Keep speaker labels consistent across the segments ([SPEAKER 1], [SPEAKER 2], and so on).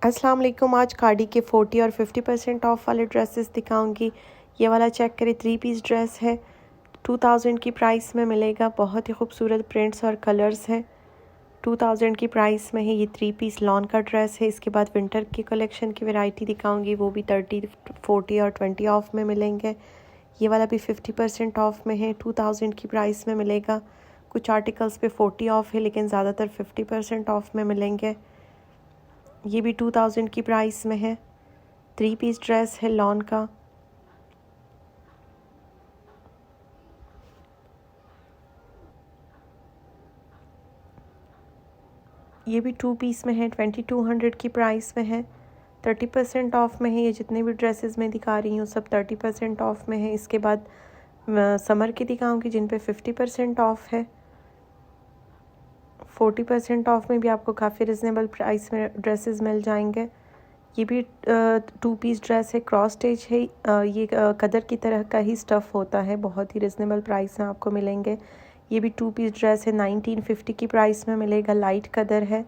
[SPEAKER 1] अस्सलाम वालेकुम। आज कार्डी के 40 और 50% ऑफ वाले ड्रेसेस दिखाऊंगी। ये वाला चेक करें, 3 पीस ड्रेस है, 2000 की प्राइस में मिलेगा। बहुत ही खूबसूरत प्रिंट्स और कलर्स हैं। 2000 की प्राइस में है। ये 3 पीस लॉन का ड्रेस है। इसके बाद विंटर की कलेक्शन की वैरायटी दिखाऊंगी, वो भी 30, 40 और 20 ऑफ में मिलेंगे। ये वाला भी 50% ऑफ में है, 2000 की प्राइस में मिलेगा। कुछ आर्टिकल्स पे 40 ऑफ है, लेकिन ज़्यादातर 50% ऑफ में मिलेंगे। ये भी 2000 की प्राइस में है। 3 पीस ड्रेस है लॉन का। ये भी 2 पीस में है, 2200 की प्राइस में है। 30% ऑफ में है। ये जितने भी ड्रेसेस मैं दिखा रही हूँ सब 30% ऑफ में है। इसके बाद समर की दिखाऊंगी जिन पे 50% ऑफ है। 40% ऑफ में भी आपको काफ़ी रिजनेबल प्राइस में ड्रेसेस मिल जाएंगे। ये भी 2 पीस ड्रेस है, क्रॉस स्टिच है। ये कदर की तरह का ही स्टफ़ होता है। बहुत ही रिजनेबल प्राइस में आपको मिलेंगे। ये भी 2 पीस ड्रेस है, 1950 की प्राइस में मिलेगा। लाइट कदर है।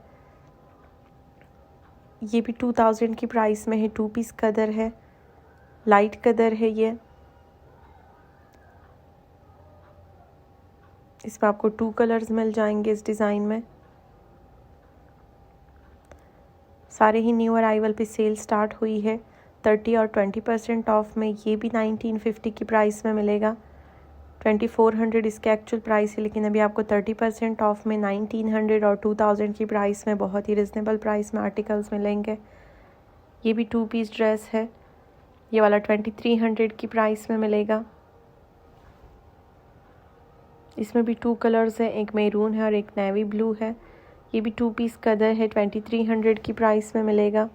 [SPEAKER 1] ये भी 2000 की प्राइस में है। 2 पीस कदर है, लाइट कदर है ये। इसमें आपको 2 कलर्स मिल जाएंगे इस डिज़ाइन में। सारे ही न्यू अराइवल पे सेल स्टार्ट हुई है 30 और 20% ऑफ में। ये भी 1950 की प्राइस में मिलेगा। 2400 इसके एक्चुअल प्राइस है, लेकिन अभी आपको 30% ऑफ में 1900 और 2000 की प्राइस में बहुत ही रिजनेबल प्राइस में आर्टिकल्स मिलेंगे। ये भी 2 पीस ड्रेस है। ये वाला 2300 की प्राइस में मिलेगा। इसमें भी 2 कलर्स हैं, एक मैरून है और एक नेवी ब्लू है। ये भी 2 पीस कदर है, 2300 की प्राइस में मिलेगा।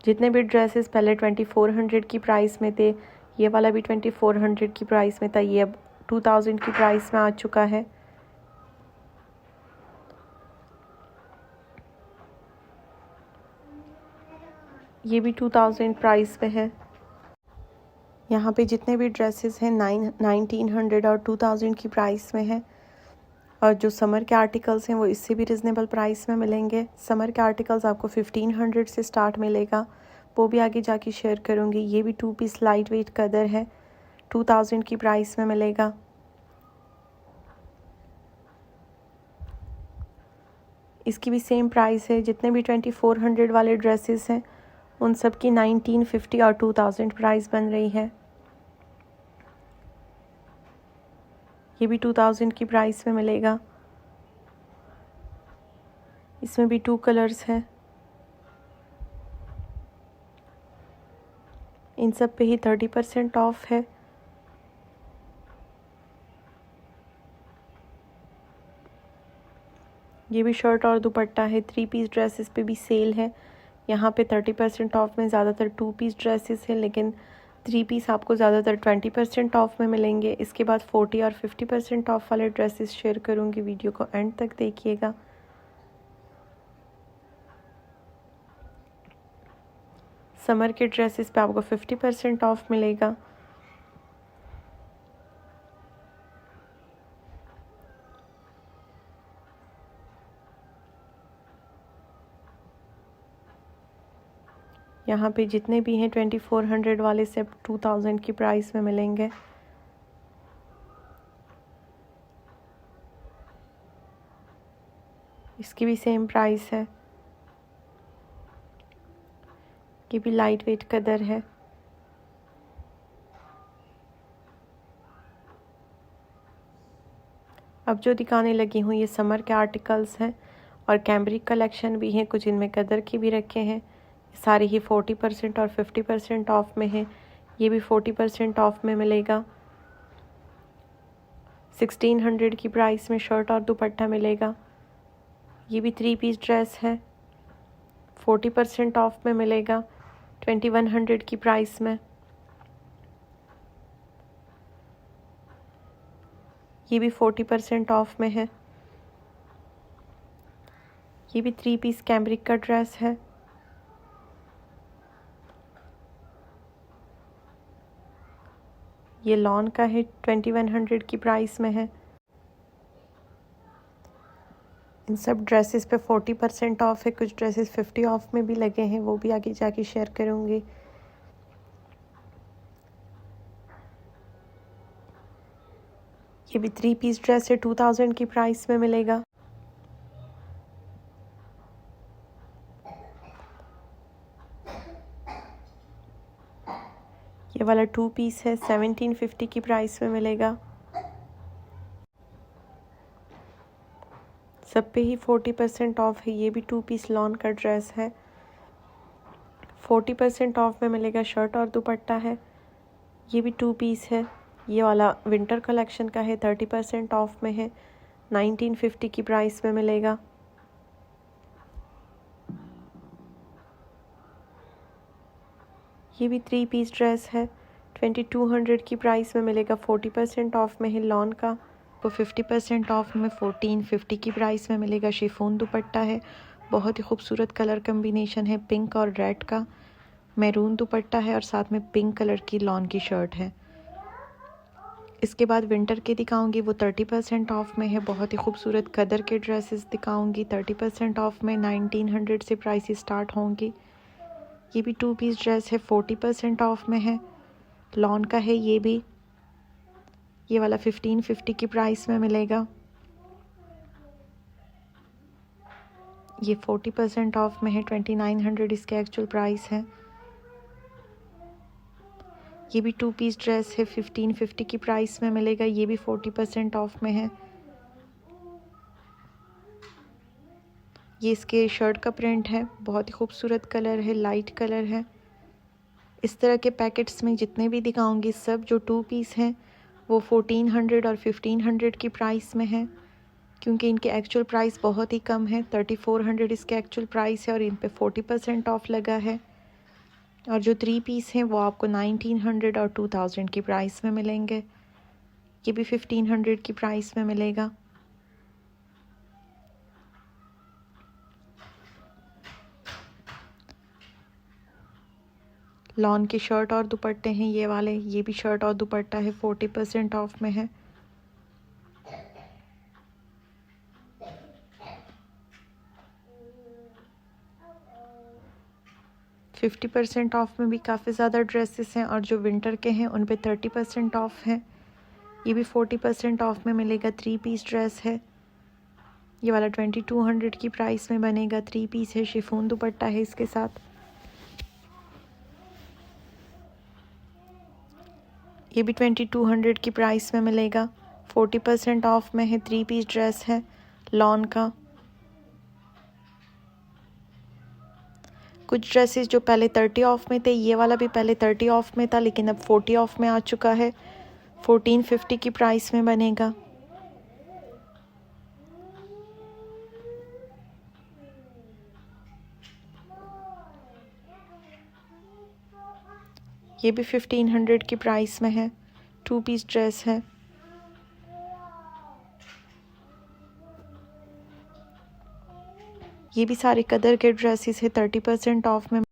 [SPEAKER 1] जितने भी ड्रेसेस पहले 2400 की प्राइस में थे, ये वाला भी 2400 की प्राइस में था। ये अब 2000 की प्राइस में आ चुका है। ये भी 2000 प्राइस में है। यहाँ पे जितने भी ड्रेसेस हैं 1900 और 2000 की प्राइस में है। और जो समर के आर्टिकल्स हैं वो इससे भी रिजनेबल प्राइस में मिलेंगे। समर के आर्टिकल्स आपको 1500 से स्टार्ट मिलेगा, वो भी आगे जाके शेयर करूँगी। ये भी 2 पीस लाइट वेट कदर है, 2000 की प्राइस में मिलेगा। इसकी भी सेम प्राइस है। जितने भी 2400 वाले ड्रेसेस हैं उन सब की 1950 और 2000 प्राइस बन रही है। ये भी 2000 की प्राइस में मिलेगा। इसमें भी 2 कलर्स हैं। इन सब पे ही 30% ऑफ है। ये भी शर्ट और दुपट्टा है। 3 पीस ड्रेसेस पे भी सेल है। यहाँ पे 30% ऑफ में ज़्यादातर 2 पीस ड्रेसेस हैं, लेकिन 3 पीस आपको ज़्यादातर 20% ऑफ में मिलेंगे। इसके बाद 40 और 50% ऑफ वाले ड्रेसेस शेयर करूँगी। वीडियो को एंड तक देखिएगा। समर के ड्रेसेस पे आपको 50% ऑफ मिलेगा। यहाँ पे जितने भी हैं 2400 वाले सब 2000 की प्राइस में मिलेंगे। इसकी भी सेम प्राइस है। ये भी लाइट वेट कदर है। अब जो दिखाने लगी हूँ ये समर के आर्टिकल्स हैं और कैम्ब्रिक कलेक्शन भी हैं, कुछ इनमें कदर के भी रखे हैं। सारे ही 40% और 50% ऑफ में है। ये भी 40% ऑफ में मिलेगा। 1600 की प्राइस में शर्ट और दुपट्टा मिलेगा। ये भी 3 पीस ड्रेस है, 40% ऑफ में मिलेगा 2100 की प्राइस में। ये भी 40% ऑफ में है। ये भी 3 पीस कैम्ब्रिक का ड्रेस है। ये लॉन का है, 2100 की प्राइस में है। इन सब ड्रेसेस पे 40% ऑफ है, कुछ ड्रेसेस 50 ऑफ में भी लगे हैं, वो भी आगे जाके शेयर करूँगी। ये भी 3 पीस ड्रेस है, 2000 की प्राइस में मिलेगा। ये वाला 2 पीस है, 1750 की प्राइस में मिलेगा। सब पे ही 40% ऑफ है। ये भी 2 पीस लॉन का ड्रेस है, 40% ऑफ में मिलेगा। शर्ट और दुपट्टा है। ये भी 2 पीस है। ये वाला विंटर कलेक्शन का है, 30% ऑफ में है, 1950 की प्राइस में मिलेगा। ये भी 3 पीस ड्रेस है, 2200 की प्राइस में मिलेगा। 40% ऑफ में है लॉन का, तो 50% ऑफ में 1450 की प्राइस में मिलेगा। शिफॉन दुपट्टा है, बहुत ही खूबसूरत कलर कम्बिनेशन है, पिंक और रेड का। मैरून दुपट्टा है और साथ में पिंक कलर की लॉन की शर्ट है। इसके बाद विंटर के दिखाऊंगी, वो 30% ऑफ में है। बहुत ही खूबसूरत कदर के ड्रेसेस दिखाऊंगी, 30% ऑफ में 1900 से प्राइस स्टार्ट होंगी। ये भी 2 पीस ड्रेस है, 40% ऑफ में है, लॉन का है। ये भी, ये वाला 1550 की प्राइस में मिलेगा। ये 40% ऑफ में है, 2900 इसके एक्चुअल प्राइस है। ये भी 2 पीस ड्रेस है, 1550 की प्राइस में मिलेगा। ये भी 40% ऑफ में है। ये इसके शर्ट का प्रिंट है, बहुत ही खूबसूरत कलर है, लाइट कलर है। इस तरह के पैकेट्स में जितने भी दिखाऊंगी, सब जो 2 पीस हैं वो 1400 और 1500 की प्राइस में है, क्योंकि इनके एक्चुअल प्राइस बहुत ही कम है। 3400 इसके एक्चुअल प्राइस है और इन पे 40% ऑफ लगा है। और जो 3 पीस हैं वो आपको 1900 और 2000 की प्राइस में मिलेंगे। ये भी 1500 की प्राइस में मिलेगा। लॉन की शर्ट और दुपट्टे हैं ये वाले। ये भी शर्ट और दुपट्टा है, 40% ऑफ में है। फिफ्टी % ऑफ में भी काफ़ी ज़्यादा ड्रेसेस हैं और जो विंटर के हैं उन पे 30% ऑफ है। ये भी 40% ऑफ में मिलेगा। 3 पीस ड्रेस है, ये वाला 2200 की प्राइस में बनेगा। 3 पीस है, शिफॉन दुपट्टा है इसके साथ। ये भी 2200 की प्राइस में मिलेगा। 40% ऑफ में है, 3 पीस ड्रेस है लॉन का। कुछ ड्रेसेस जो पहले 30 ऑफ में थे, ये वाला भी पहले 30 ऑफ में था लेकिन अब 40 ऑफ में आ चुका है, 1450 की प्राइस में बनेगा। ये भी 1500 की प्राइस में है, 2 पीस ड्रेस है। ये भी सारे कदर के ड्रेसेस है, 30% ऑफ में